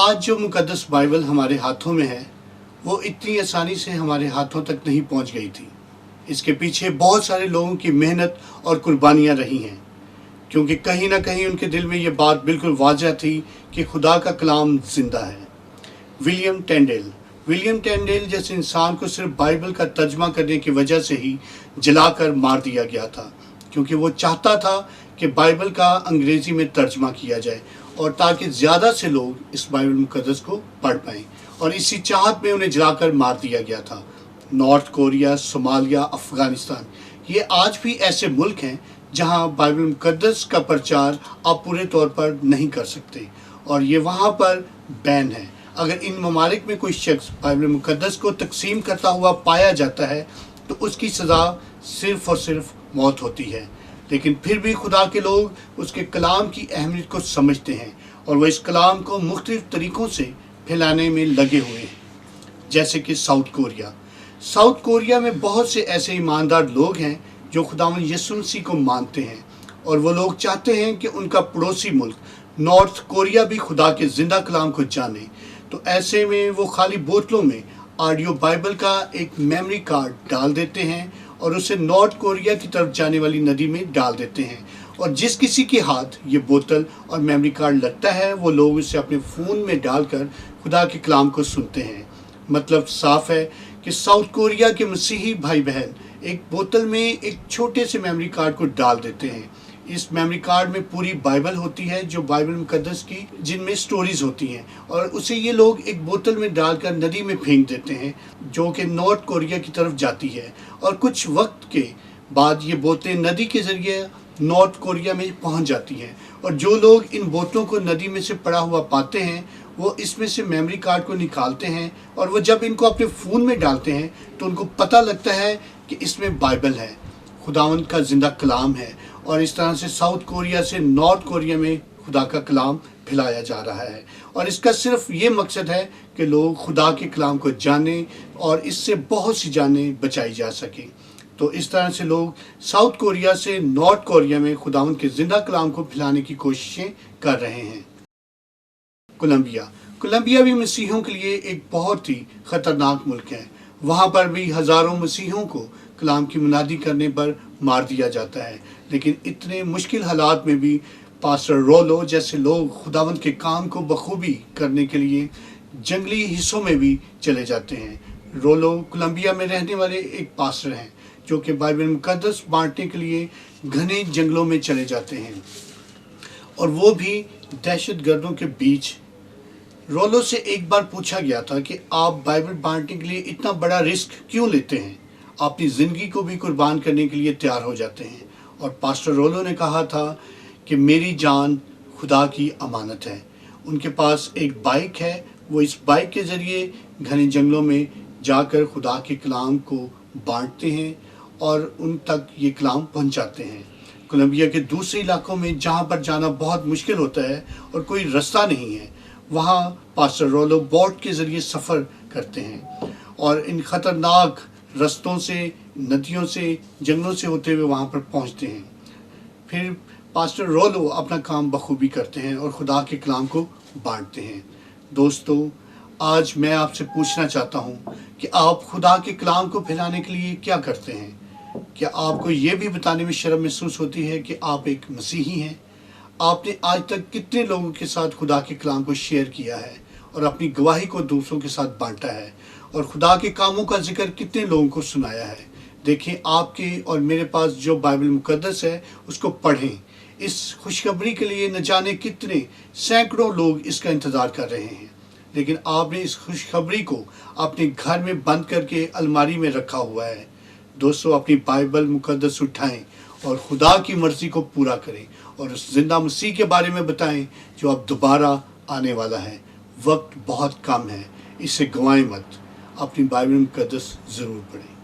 आज जो मुकद्दस बाइबल हमारे हाथों में है वो इतनी आसानी से हमारे हाथों तक नहीं पहुंच गई थी। इसके पीछे बहुत सारे लोगों की मेहनत और कुर्बानियां रही हैं, क्योंकि कहीं ना कहीं उनके दिल में ये बात बिल्कुल वाज़ह थी कि खुदा का कलाम जिंदा है। विलियम टेंडेल जैसे इंसान को सिर्फ बाइबल का तर्जमा करने की वजह से ही जलाकर मार दिया गया था, क्योंकि वो चाहता था कि बाइबल का अंग्रेज़ी में तर्जमा किया जाए और ताकि ज़्यादा से लोग इस बाइबल मुकद्दस को पढ़ पाएँ, और इसी चाहत में उन्हें जलाकर मार दिया गया था। नॉर्थ कोरिया, सोमालिया, अफ़गानिस्तान, ये आज भी ऐसे मुल्क हैं जहां बाइबल मुकद्दस का प्रचार आप पूरे तौर पर नहीं कर सकते, और ये वहां पर बैन है। अगर इन ममालिक में कोई शख्स बाइबल मुकद्दस को तकसीम करता हुआ पाया जाता है तो उसकी सज़ा सिर्फ़ और सिर्फ मौत होती है। लेकिन फिर भी खुदा के लोग उसके कलाम की अहमियत को समझते हैं और वह इस कलाम को मुख्तलिफ़ तरीक़ों से फैलाने में लगे हुए हैं। जैसे कि साउथ कोरिया में बहुत से ऐसे ईमानदार लोग हैं जो खुदावंद यीशु मसीह को मानते हैं, और वो लोग चाहते हैं कि उनका पड़ोसी मुल्क नॉर्थ कोरिया भी खुदा के ज़िंदा कलाम को जाने। तो ऐसे में वो खाली बोतलों में ऑडियो बाइबल का एक मेमोरी कार्ड डाल देते हैं और उसे नॉर्थ कोरिया की तरफ जाने वाली नदी में डाल देते हैं, और जिस किसी के हाथ ये बोतल और मेमोरी कार्ड लगता है वो लोग उसे अपने फ़ोन में डालकर खुदा के कलाम को सुनते हैं। मतलब साफ है कि साउथ कोरिया के मसीही भाई बहन एक बोतल में एक छोटे से मेमोरी कार्ड को डाल देते हैं। इस मेमोरी कार्ड में पूरी बाइबल होती है, जो बाइबल मुकद्दस की जिनमें स्टोरीज होती हैं, और उसे ये लोग एक बोतल में डालकर नदी में फेंक देते हैं जो कि नॉर्थ कोरिया की तरफ जाती है। और कुछ वक्त के बाद ये बोतलें नदी के ज़रिए नॉर्थ कोरिया में पहुंच जाती हैं, और जो लोग इन बोतलों को नदी में से पड़ा हुआ पाते हैं वो इसमें से मेमोरी कार्ड को निकालते हैं, और वो जब इनको अपने फ़ोन में डालते हैं तो उनको पता लगता है कि इसमें बाइबल है, खुदावंद का ज़िंदा कलाम है। और इस तरह से साउथ कोरिया से नॉर्थ कोरिया में खुदा का कलाम फैलाया जा रहा है, और इसका सिर्फ ये मकसद है कि लोग खुदा के कलाम को जानें और इससे बहुत सी जानें बचाई जा सकें। तो इस तरह से लोग साउथ कोरिया से नॉर्थ कोरिया में खुदावंद के ज़िंदा कलाम को फैलाने की कोशिशें कर रहे हैं। कोलंबिया भी मसीहों के लिए एक बहुत ही ख़तरनाक मुल्क है। वहाँ पर भी हज़ारों मसीहों को कलाम की मुनादी करने पर मार दिया जाता है, लेकिन इतने मुश्किल हालात में भी पास्टर रोलो जैसे लोग खुदावंद के काम को बखूबी करने के लिए जंगली हिस्सों में भी चले जाते हैं। रोलो कोलंबिया में रहने वाले एक पास्टर हैं जो कि बाइबल मुकद्दस बांटने के लिए घने जंगलों में चले जाते हैं, और वो भी दहशतगर्दों के बीच। रोलो से एक बार पूछा गया था कि आप बाइबल बांटने के लिए इतना बड़ा रिस्क क्यों लेते हैं, अपनी ज़िंदगी को भी कुर्बान करने के लिए तैयार हो जाते हैं। और पास्टर रोलो ने कहा था कि मेरी जान खुदा की अमानत है। उनके पास एक बाइक है, वो इस बाइक के ज़रिए घने जंगलों में जाकर खुदा के कलाम को बांटते हैं और उन तक ये कलाम पहुंचाते हैं। कोलंबिया के दूसरे इलाकों में जहां पर जाना बहुत मुश्किल होता है और कोई रास्ता नहीं है, वहाँ पास्टर रोलो बोट के ज़रिए सफ़र करते हैं, और इन ख़तरनाक रास्तों से, नदियों से, जंगलों से होते हुए वहाँ पर पहुँचते हैं। फिर पास्टर रोलो अपना काम बखूबी करते हैं और खुदा के कलाम को बांटते हैं। दोस्तों, आज मैं आपसे पूछना चाहता हूँ कि आप खुदा के कलाम को फैलाने के लिए क्या करते हैं? क्या आपको ये भी बताने में शर्म महसूस होती है कि आप एक मसीही हैं? आपने आज तक कितने लोगों के साथ खुदा के कलाम को शेयर किया है और अपनी गवाही को दूसरों के साथ बांटा है, और खुदा के कामों का जिक्र कितने लोगों को सुनाया है? देखें, आपके और मेरे पास जो बाइबल मुकद्दस है उसको पढ़ें। इस खुशखबरी के लिए न जाने कितने सैकड़ों लोग इसका इंतज़ार कर रहे हैं, लेकिन आपने इस खुशखबरी को अपने घर में बंद करके अलमारी में रखा हुआ है। दोस्तों, अपनी बाइबल मुकद्दस उठाएं और खुदा की मर्ज़ी को पूरा करें, और उस जिंदा मसीह के बारे में बताएं जो अब दोबारा आने वाला है। वक्त बहुत कम है, इसे गंवाएं मत। अपनी बाइबल मुकद्दस ज़रूर पढ़ें।